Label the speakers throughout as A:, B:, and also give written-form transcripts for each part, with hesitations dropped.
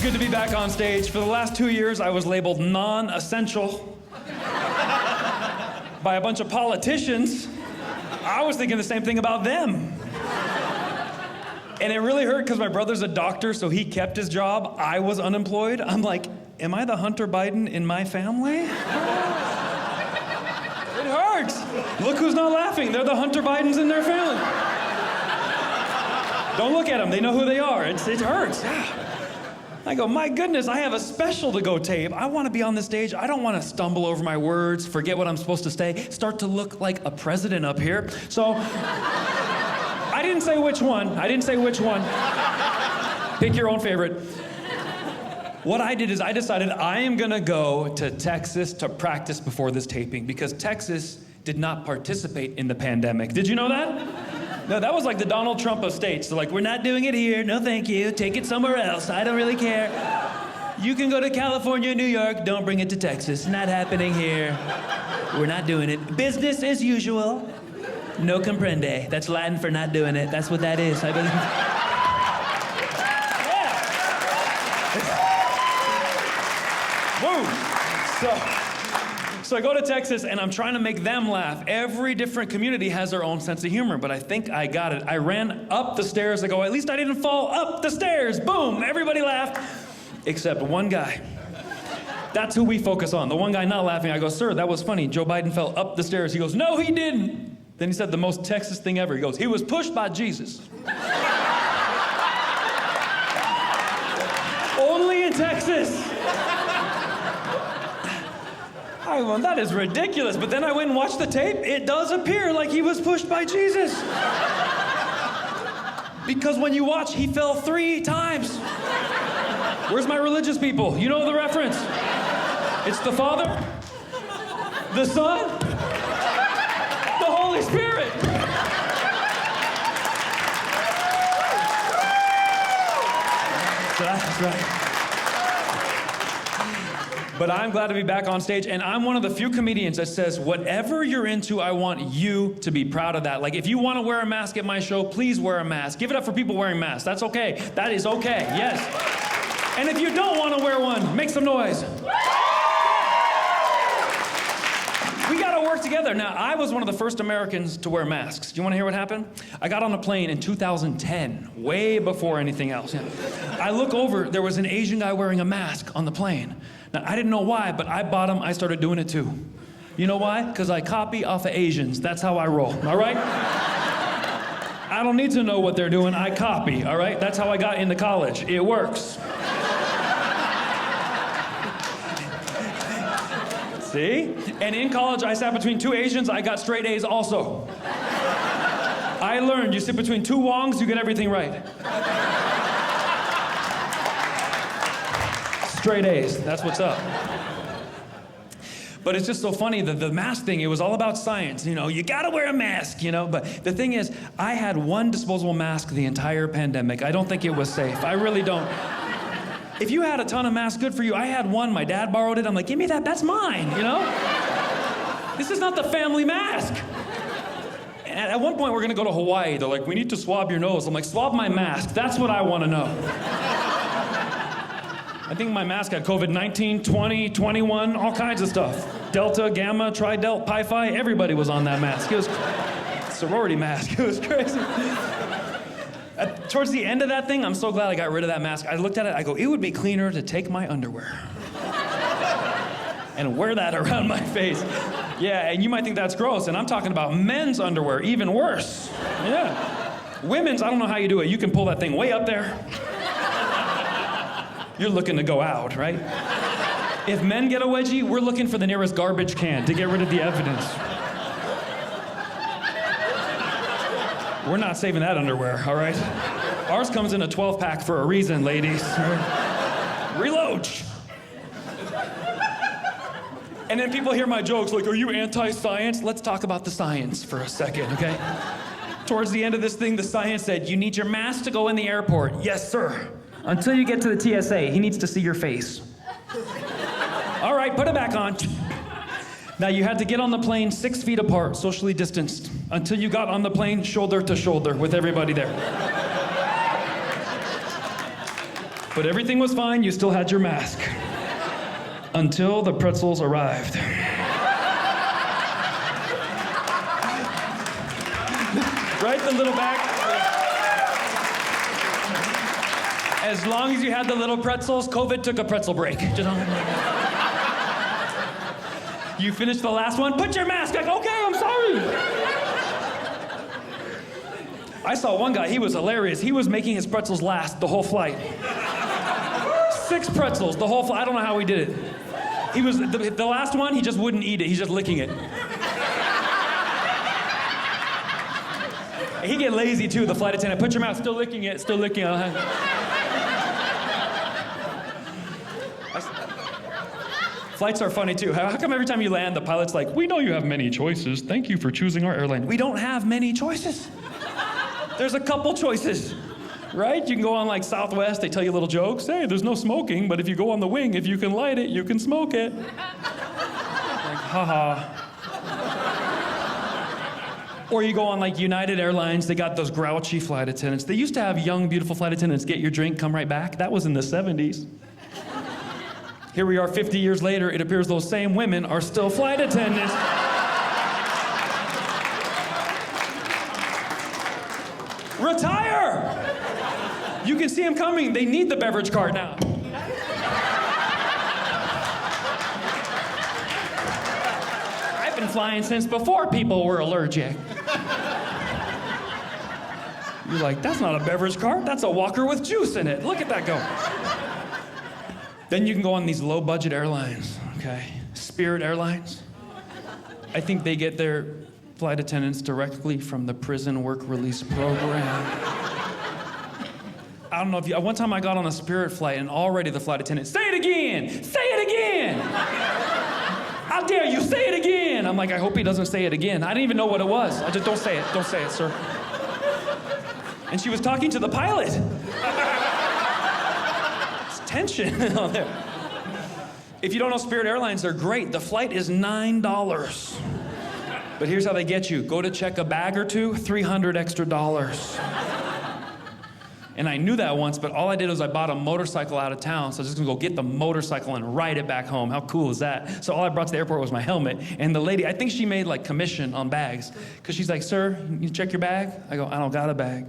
A: good to be back on stage. For the last 2 years, I was labeled non-essential by a bunch of politicians. I was thinking the same thing about them. And it really hurt because my brother's a doctor, so he kept his job. I was unemployed. I'm like, am I the Hunter Biden in my family? It hurts. Look who's not laughing. They're the Hunter Bidens in their family. Don't look at them. They know who they are. It hurts. Yeah. I go, my goodness, I have a special to go tape. I want to be on the stage. I don't want to stumble over my words, forget what I'm supposed to say, start to look like a president up here. So I didn't say which one. Pick your own favorite. What I did is I decided I am going to go to Texas to practice before this taping because Texas did not participate in the pandemic. Did you know that? No, that was like the Donald Trump of states. They're like, we're not doing it here. No, thank you. Take it somewhere else. I don't really care. You can go to California, New York. Don't bring it to Texas. Not happening here. We're not doing it. Business as usual. No comprende. That's Latin for not doing it. That's what that is, I believe. Yeah. Woo. So I go to Texas and I'm trying to make them laugh. Every different community has their own sense of humor, but I think I got it. I ran up the stairs. I go, at least I didn't fall up the stairs. Boom, everybody laughed, except one guy. That's who we focus on. The one guy not laughing. I go, sir, that was funny. Joe Biden fell up the stairs. He goes, no, he didn't. Then he said the most Texas thing ever. He goes, he was pushed by Jesus. Only in Texas. Well, that is ridiculous. But then I went and watched the tape. It does appear like he was pushed by Jesus. Because when you watch, he fell 3 times. Where's my religious people? You know the reference. It's the Father, the Son, the Holy Spirit. That's right. But I'm glad to be back on stage, and I'm one of the few comedians that says, whatever you're into, I want you to be proud of that. Like, if you want to wear a mask at my show, please wear a mask. Give it up for people wearing masks. That's okay. That is okay, yes. And if you don't want to wear one, make some noise. We got to work together. Now, I was one of the first Americans to wear masks. Do you want to hear what happened? I got on a plane in 2010, way before anything else. Yeah. I look over, there was an Asian guy wearing a mask on the plane. Now, I didn't know why, but I bought him, I started doing it too. You know why? Because I copy off of Asians. That's how I roll, all right? I don't need to know what they're doing, I copy, all right? That's how I got into college. It works. See? And in college, I sat between 2 Asians, I got straight A's also. I learned, you sit between 2 Wongs, you get everything right. Straight A's, that's what's up. But it's just so funny that the mask thing, it was all about science. You know, you gotta wear a mask, you know? But the thing is, I had 1 disposable mask the entire pandemic. I don't think it was safe. I really don't. If you had a ton of masks, good for you. I had 1, my dad borrowed it. I'm like, give me that, that's mine, you know? This is not the family mask. And at one point, we're gonna go to Hawaii. They're like, we need to swab your nose. I'm like, swab my mask. That's what I wanna know. I think my mask had COVID-19, 20, 21, all kinds of stuff. Delta, Gamma, Tri-Delt, Pi Phi, everybody was on that mask. It was sorority mask, it was crazy. Towards the end of that thing, I'm so glad I got rid of that mask. I looked at it, I go, it would be cleaner to take my underwear and wear that around my face. Yeah, and you might think that's gross, and I'm talking about men's underwear, even worse. Yeah. Women's, I don't know how you do it. You can pull that thing way up there. You're looking to go out, right? If men get a wedgie, we're looking for the nearest garbage can to get rid of the evidence. We're not saving that underwear, all right? Ours comes in a 12-pack for a reason, ladies. Reload. And then people hear my jokes like, are you anti-science? Let's talk about the science for a second, okay? Towards the end of this thing, the science said, you need your mask to go in the airport. Yes, sir. Until you get to the TSA, he needs to see your face. All right, put it back on. Now, you had to get on the plane 6 feet apart, socially distanced, until you got on the plane shoulder to shoulder with everybody there. But everything was fine, you still had your mask. Until the pretzels arrived. Right, the little bag? As long as you had the little pretzels, COVID took a pretzel break. You finished the last one, put your mask on. Okay, I'm sorry. I saw one guy, he was hilarious. He was making his pretzels last the whole flight. 6 pretzels, the whole flight. I don't know how he did it. He was, the last one, he just wouldn't eat it. He's just licking it. He get lazy too, the flight attendant. Put your mouth, still licking it, still licking it. Flights are funny too. How come every time you land, the pilot's like, we know you have many choices. Thank you for choosing our airline. We don't have many choices. There's a couple choices, right? You can go on like Southwest, they tell you little jokes. Hey, there's no smoking, but if you go on the wing, if you can light it, you can smoke it. Like, haha. Or you go on like United Airlines, they got those grouchy flight attendants. They used to have young, beautiful flight attendants, get your drink, come right back. That was in the 70s. Here we are 50 years later, it appears those same women are still flight attendants. Retire! You can see them coming. They need the beverage cart now. I've been flying since before people were allergic. You're like, that's not a beverage cart, that's a walker with juice in it. Look at that go. Then you can go on these low-budget airlines, okay? Spirit Airlines. I think they get their flight attendants directly from the prison work release program. I don't know if you, one time I got on a Spirit flight and already the flight attendant, say it again, say it again. How dare you, say it again. I'm like, I hope he doesn't say it again. I didn't even know what it was. I just, don't say it, sir. And she was talking to the pilot. Tension on there. If you don't know Spirit Airlines, they're great. The flight is $9. But here's how they get you. Go to check a bag or two, $300 extra. And I knew that once, but all I did was I bought a motorcycle out of town, so I was just gonna go get the motorcycle and ride it back home. How cool is that? So all I brought to the airport was my helmet, and the lady, I think she made like commission on bags, because she's like, sir, you check your bag? I go, I don't got a bag.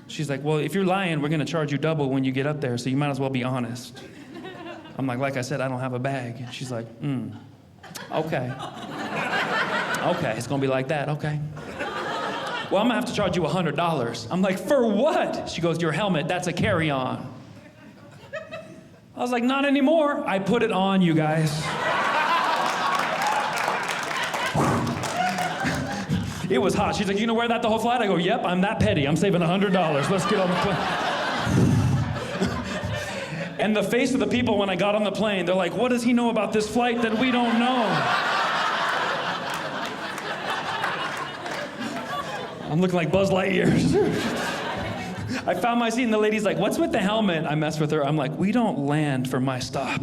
A: She's like, well, if you're lying, we're gonna charge you double when you get up there, so you might as well be honest. I'm like I said, I don't have a bag. And she's like, okay. Okay, it's gonna be like that, okay. Well, I'm gonna have to charge you $100. I'm like, for what? She goes, your helmet, that's a carry-on. I was like, not anymore. I put it on, you guys. It was hot. She's like, you gonna wear that the whole flight? I go, yep, I'm that petty. I'm saving $100. Let's get on the plane. And the face of the people when I got on the plane, they're like, what does he know about this flight that we don't know? I'm looking like Buzz Lightyear. I found my seat and the lady's like, what's with the helmet? I messed with her. I'm like, we don't land for my stop.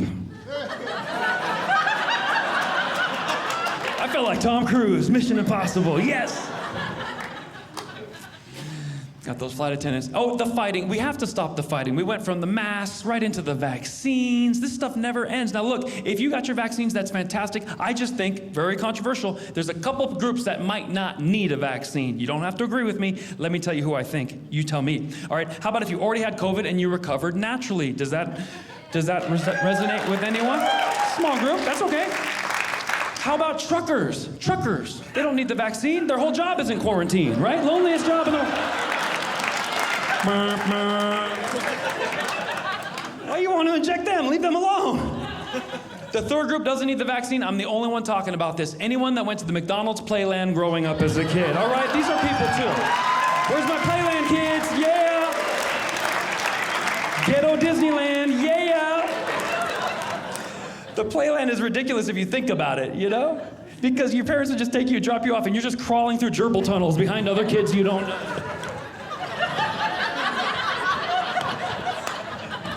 A: I felt like Tom Cruise, Mission Impossible, yes. Got those flight attendants. Oh, the fighting. We have to stop the fighting. We went from the masks right into the vaccines. This stuff never ends. Now look, if you got your vaccines, that's fantastic. I just think, very controversial, there's a couple of groups that might not need a vaccine. You don't have to agree with me. Let me tell you who I think. You tell me. All right, how about if you already had COVID and you recovered naturally? Does that resonate with anyone? Small group, that's okay. How about truckers? Truckers, they don't need the vaccine. Their whole job is in quarantine, right? Loneliest job in the world. Why you want to inject them? Leave them alone. The third group doesn't need the vaccine. I'm the only one talking about this. Anyone that went to the McDonald's Playland growing up as a kid. All right, these are people too. Where's my Playland kids? Yeah. Ghetto Disneyland, yeah. The Playland is ridiculous if you think about it, you know? Because your parents would just take you, drop you off, and you're just crawling through gerbil tunnels behind other kids you don't know.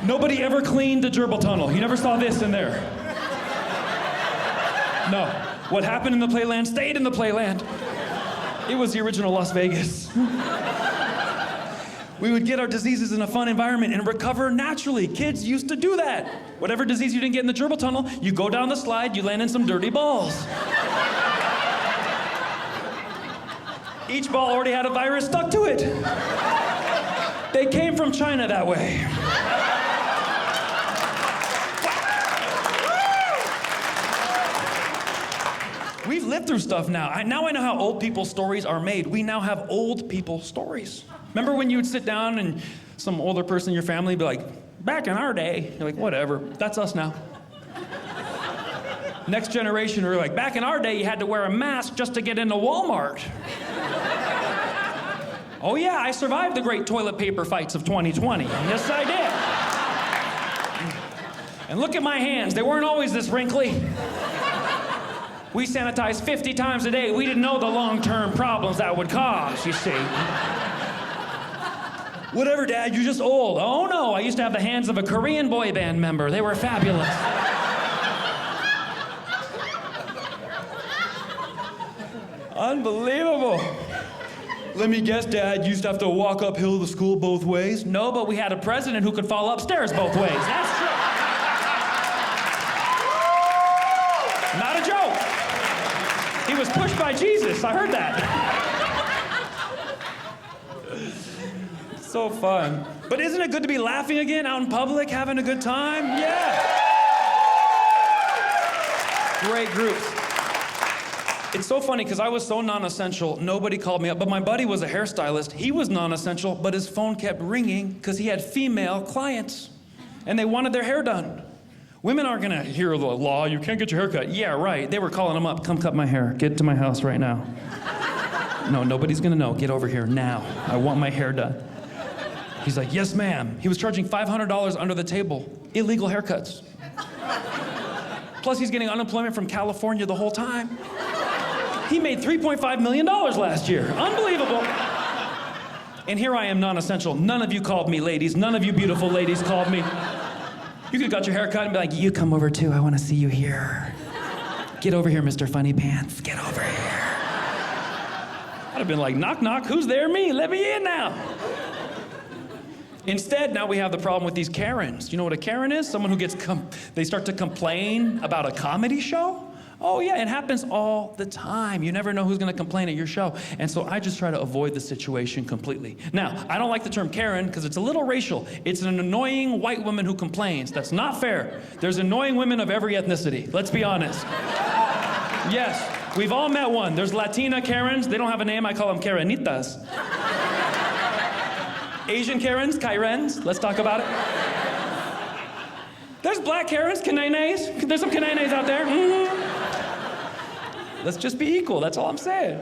A: Nobody ever cleaned the gerbil tunnel. You never saw this in there. No. What happened in the Playland stayed in the Playland. It was the original Las Vegas. We would get our diseases in a fun environment and recover naturally. Kids used to do that. Whatever disease you didn't get in the gerbil tunnel, you go down the slide, you land in some dirty balls. Each ball already had a virus stuck to it. They came from China that way. We've lived through stuff now. Now I know how old people's stories are made. We now have old people stories. Remember when you would sit down and some older person in your family would be like, back in our day? You're like, whatever, that's us now. Next generation, we're like, back in our day, you had to wear a mask just to get into Walmart. Oh yeah, I survived the great toilet paper fights of 2020. Yes, I did. And look at my hands, they weren't always this wrinkly. We sanitized 50 times a day. We didn't know the long-term problems that would cause, you see. Whatever, Dad, you're just old. Oh no, I used to have the hands of a Korean boy band member. They were fabulous. Unbelievable. Let me guess, Dad, you used to have to walk uphill to school both ways? No, but we had a president who could fall upstairs both ways. That's true. Not a joke. He was pushed by Jesus. I heard that. So fun. But isn't it good to be laughing again out in public, having a good time? Yeah. Great groups. It's so funny because I was so non-essential, nobody called me up. But my buddy was a hairstylist. He was non-essential, but his phone kept ringing because he had female clients and they wanted their hair done. Women aren't gonna hear the law, you can't get your hair cut. Yeah, right. They were calling him up, come cut my hair, get to my house right now. No, nobody's gonna know, get over here now. I want my hair done. He's like, yes, ma'am. He was charging $500 under the table, illegal haircuts. Plus he's getting unemployment from California the whole time. He made $3.5 million last year. Unbelievable. And here I am, non-essential. None of you called me, ladies. None of you beautiful ladies called me. You could have got your hair cut and be like, you come over too, I want to see you here. Get over here, Mr. Funny Pants. Get over here. I'd have been like, knock, knock, who's there? Me, let me in now. Instead, now we have the problem with these Karens. You know what a Karen is? Someone who they start to complain about a comedy show. Oh yeah, it happens all the time. You never know who's gonna complain at your show. And so I just try to avoid the situation completely. Now, I don't like the term Karen because it's a little racial. It's an annoying white woman who complains. That's not fair. There's annoying women of every ethnicity. Let's be honest. Yes, we've all met one. There's Latina Karens. They don't have a name. I call them Karenitas. Asian Karens, Kairens. Let's talk about it. There's black Karens, Kananes. There's some Kananes out there. Mm-hmm. Let's just be equal, that's all I'm saying.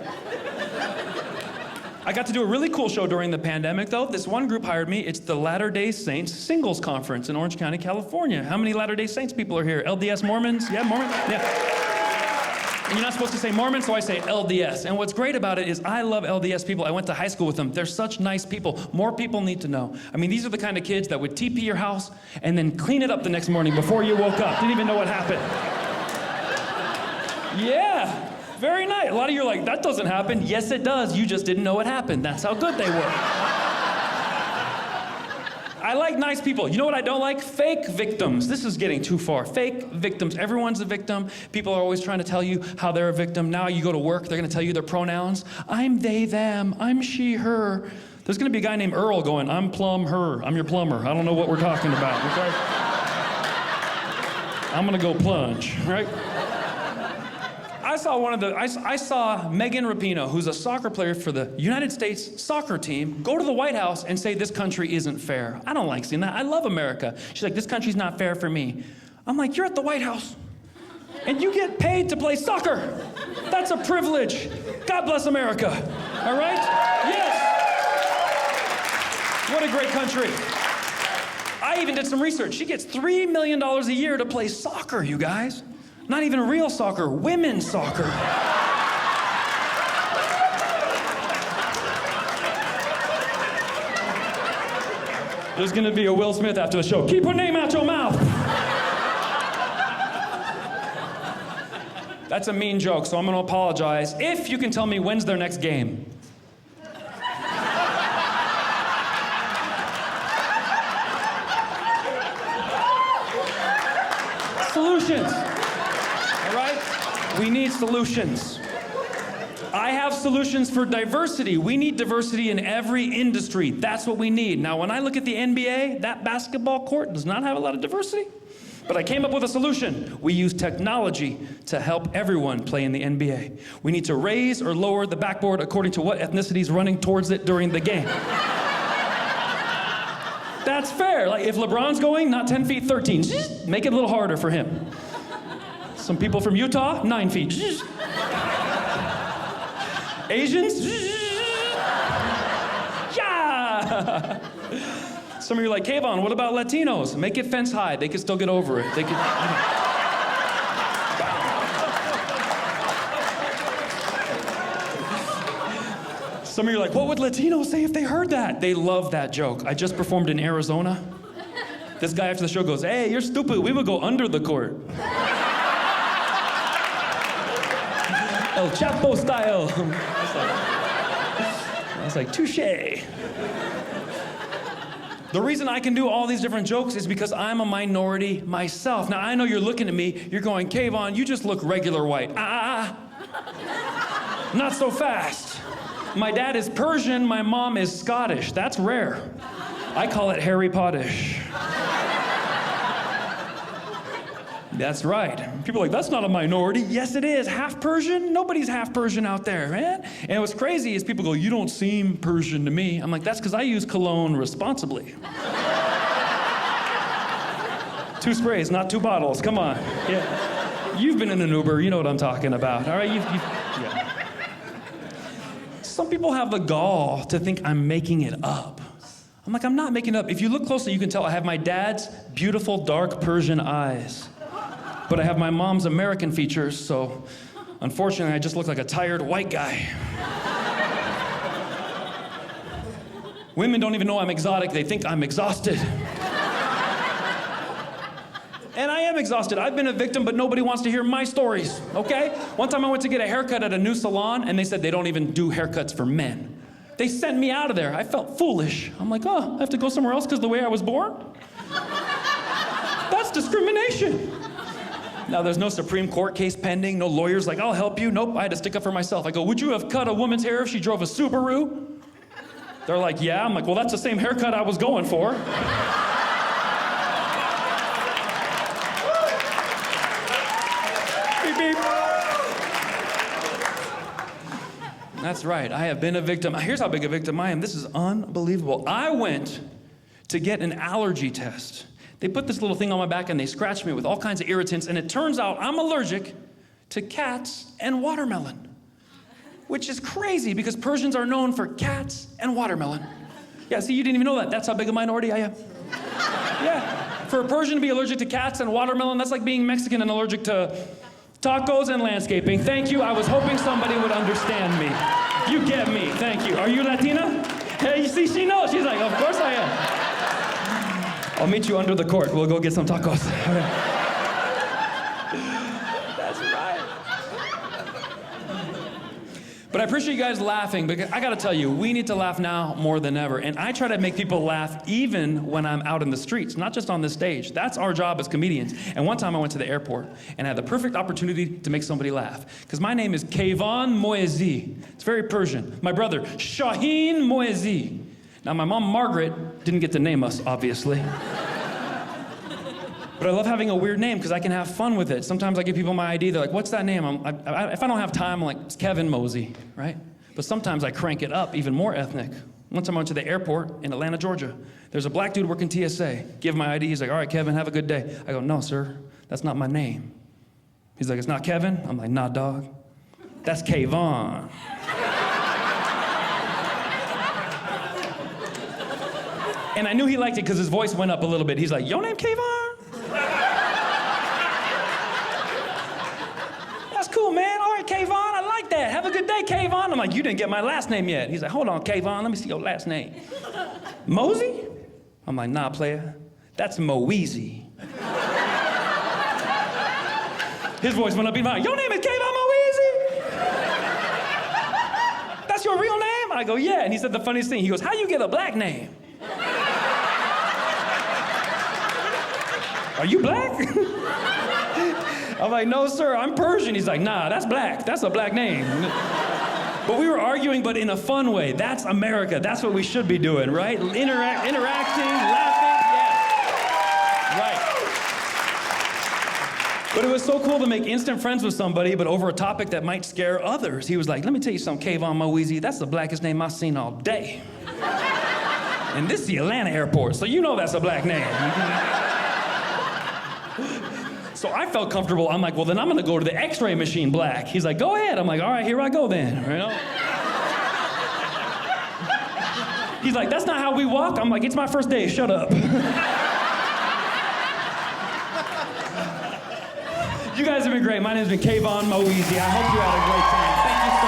A: I got to do a really cool show during the pandemic, though. This one group hired me. It's the Latter-day Saints Singles Conference in Orange County, California. How many Latter-day Saints people are here? LDS Mormons? Yeah, Mormons? Yeah. And you're not supposed to say Mormon, so I say LDS. And what's great about it is I love LDS people. I went to high school with them. They're such nice people. More people need to know. I mean, these are the kind of kids that would TP your house and then clean it up the next morning before you woke up. Didn't even know what happened. Yeah. Very nice. A lot of you are like, that doesn't happen. Yes, it does. You just didn't know it happened. That's how good they were. I like nice people. You know what I don't like? Fake victims. This is getting too far. Fake victims. Everyone's a victim. People are always trying to tell you how they're a victim. Now you go to work, they're going to tell you their pronouns. I'm they, them. I'm she, her. There's going to be a guy named Earl going, I'm plumb her. I'm your plumber. I don't know what we're talking about, okay? I'm going to go plunge, right? I saw Megan Rapinoe, who's a soccer player for the United States soccer team, go to the White House and say, this country isn't fair. I don't like seeing that. I love America. She's like, this country's not fair for me. I'm like, you're at the White House, and you get paid to play soccer. That's a privilege. God bless America. All right? Yes. What a great country. I even did some research. She gets $3 million a year to play soccer, you guys. Not even real soccer, women's soccer. There's gonna be a Will Smith after the show. Keep her name out your mouth. That's a mean joke, so I'm gonna apologize. If you can tell me when's their next game. Solutions. All right? We need solutions. I have solutions for diversity. We need diversity in every industry. That's what we need. Now, when I look at the NBA, that basketball court does not have a lot of diversity. But I came up with a solution. We use technology to help everyone play in the NBA. We need to raise or lower the backboard according to what ethnicity is running towards it during the game. That's fair. Like if LeBron's going, not 10 feet, 13. Make it a little harder for him. Some people from Utah, 9 feet. Asians? Yeah! Some of you are like, Kayvon, what about Latinos? Make it fence high. They can still get over it. They could, Some of you are like, what would Latinos say if they heard that? They love that joke. I just performed in Arizona. This guy after the show goes, hey, you're stupid. We would go under the court. El Chapo style. I was like, touche. The reason I can do all these different jokes is because I'm a minority myself. Now, I know you're looking at me, you're going, Kayvon, you just look regular white. Not so fast. My dad is Persian, my mom is Scottish. That's rare. I call it Harry Pottish. That's right. People are like, that's not a minority. Yes, it is. Half Persian? Nobody's half Persian out there, man. And what's crazy is people go, you don't seem Persian to me. I'm like, that's because I use cologne responsibly. 2 sprays, not 2 bottles. Come on. Yeah. You've been in an Uber. You know what I'm talking about. All right? Yeah. Some people have the gall to think I'm making it up. I'm like, I'm not making it up. If you look closely, you can tell I have my dad's beautiful, dark Persian eyes. But I have my mom's American features, so unfortunately, I just look like a tired white guy. Women don't even know I'm exotic. They think I'm exhausted. And I am exhausted. I've been a victim, but nobody wants to hear my stories, okay? One time I went to get a haircut at a new salon, and they said they don't even do haircuts for men. They sent me out of there. I felt foolish. I'm like, oh, I have to go somewhere else because the way I was born? That's discrimination. Now, there's no Supreme Court case pending, no lawyers like, I'll help you. Nope, I had to stick up for myself. I go, would you have cut a woman's hair if she drove a Subaru? They're like, yeah. I'm like, well, that's the same haircut I was going for. Beep, beep. That's right, I have been a victim. Here's how big a victim I am. This is unbelievable. I went to get an allergy test. They put this little thing on my back and they scratched me with all kinds of irritants, and it turns out I'm allergic to cats and watermelon, which is crazy because Persians are known for cats and watermelon. Yeah, see, you didn't even know that. That's how big a minority I am. Yeah, for a Persian to be allergic to cats and watermelon, that's like being Mexican and allergic to tacos and landscaping. Thank you, I was hoping somebody would understand me. You get me, thank you. Are you Latina? Hey, you see, she knows. She's like, of course I am. I'll meet you under the court. We'll go get some tacos. That's right. But I appreciate you guys laughing, because I gotta tell you, we need to laugh now more than ever. And I try to make people laugh even when I'm out in the streets, not just on the stage. That's our job as comedians. And one time I went to the airport and I had the perfect opportunity to make somebody laugh. Because my name is Kayvon Moezi. It's very Persian. My brother, Shaheen Moezi. Now, my mom, Margaret, didn't get to name us, obviously. But I love having a weird name because I can have fun with it. Sometimes I give people my ID, they're like, what's that name? If I don't have time, I'm like, it's Kevin Mosey, right? But sometimes I crank it up even more ethnic. One time I went to the airport in Atlanta, Georgia. There's a black dude working TSA. Give my ID, he's like, all right, Kevin, have a good day. I go, no, sir, that's not my name. He's like, it's not Kevin? I'm like, nah, dog. That's Kayvon. And I knew he liked it because his voice went up a little bit. He's like, your name Kayvon? That's cool, man. All right, Kayvon, I like that. Have a good day, Kayvon. I'm like, you didn't get my last name yet. He's like, hold on, Kayvon, let me see your last name. Mosey? I'm like, nah, player. That's Moeezy. His voice went up even higher. Your name is Kayvon Moeezy? That's your real name? I go, yeah. And he said the funniest thing. He goes, how you get a black name? Are you black? I'm like, no, sir, I'm Persian. He's like, nah, that's black. That's a black name. But we were arguing, but in a fun way. That's America. That's what we should be doing, right? Interacting, laughing, yeah. Right. But it was so cool to make instant friends with somebody, but over a topic that might scare others. He was like, let me tell you something, Kayvon Moeezy, that's the blackest name I've seen all day. And this is the Atlanta airport, so you know that's a black name. So I felt comfortable. I'm like, well, then I'm gonna go to the X-ray machine black. He's like, go ahead. I'm like, all right, here I go then. You know? He's like, that's not how we walk. I'm like, it's my first day, shut up. You guys have been great. My name's been Kayvon Moeezy. I hope you had a great time. Thank you so much.